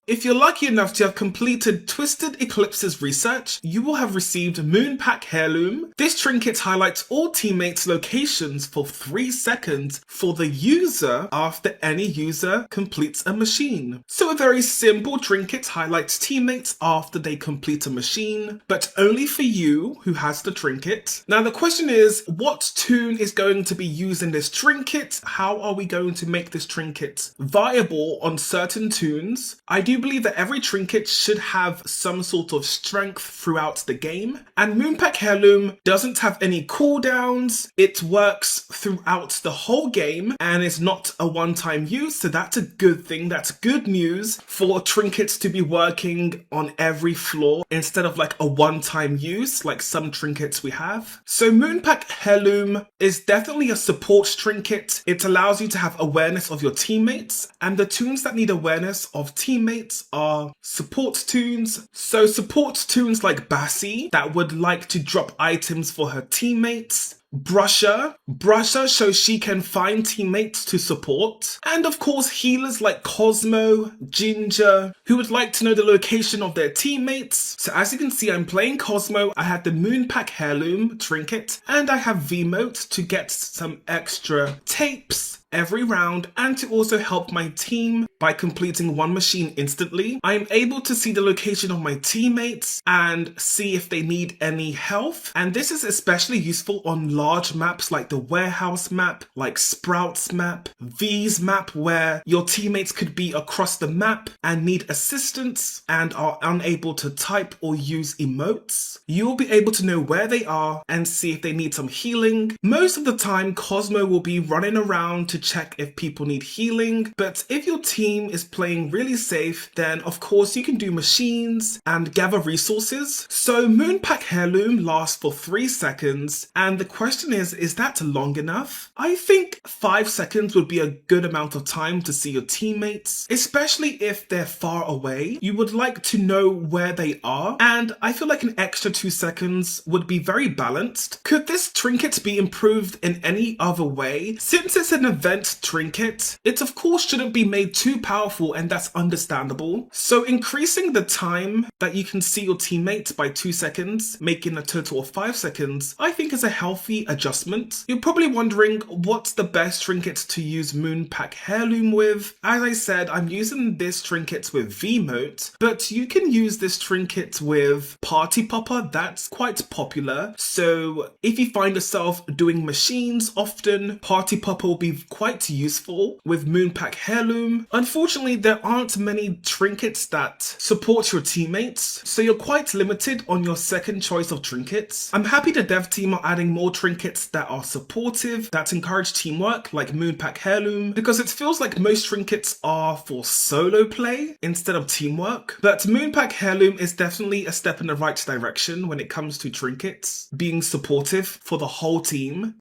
If you're lucky enough to have completed Twisted Eclipse's research, you will have received Moonpack Heirloom. This trinket highlights all teammates' locations for 3 seconds for the user after any user completes a machine. So a very simple trinket highlights teammates after they complete a machine, but only for you who has the trinket. Now the question is, what toon is going to be used in this trinket? How are we going to make this trinket viable on certain toons? I do believe that every trinket should have some sort of strength throughout the game, and Moonpack Heirloom doesn't have any cooldowns. It works throughout the whole game and is not a one-time use, so that's a good thing. That's good news for trinkets to be working on every floor instead of like a one-time use like some trinkets we have. So Moonpack Heirloom is definitely a support trinket. It allows you to have awareness of your teammates, and the toons that need awareness of teammates are support toons. So support toons like Bassie that would like to drop items for her teammates. Brusher so she can find teammates to support. And of course healers like Cosmo, Ginger, who would like to know the location of their teammates. So as you can see, I'm playing Cosmo. I have the Moonpack Heirloom trinket, and I have V-Mote to get some extra tapes every round and to also help my team by completing one machine instantly. I am able to see the location of my teammates and see if they need any health, and this is especially useful on large maps like the warehouse map, like Sprouts map, V's map, where your teammates could be across the map and need assistance and are unable to type or use emotes. You will be able to know where they are and see if they need some healing. Most of the time Cosmo will be running around to check if people need healing, but if your team is playing really safe, then of course you can do machines and gather resources. So Moonpack Heirloom lasts for 3 seconds, and the question is that long enough? I think 5 seconds would be a good amount of time to see your teammates, especially if they're far away. You would like to know where they are, and I feel like an extra 2 seconds would be very balanced. Could this trinket be improved in any other way? Since it's an event trinket, it of course shouldn't be made too powerful, and that's understandable. So increasing the time that you can see your teammates by 2 seconds, making a total of 5 seconds, I think is a healthy adjustment. You're probably wondering what's the best trinket to use Moonpack Heirloom with. As I said, I'm using this trinket with V-Mote, but you can use this trinket with Party Popper. That's quite popular. So if you find yourself doing machines often, Party Popper will be quite useful with Moonpack Heirloom. Unfortunately, there aren't many trinkets that support your teammates, so you're quite limited on your second choice of trinkets. I'm happy the dev team are adding more trinkets that are supportive, that encourage teamwork, like Moonpack Heirloom, because it feels like most trinkets are for solo play instead of teamwork. But Moonpack Heirloom is definitely a step in the right direction when it comes to trinkets being supportive for the whole team.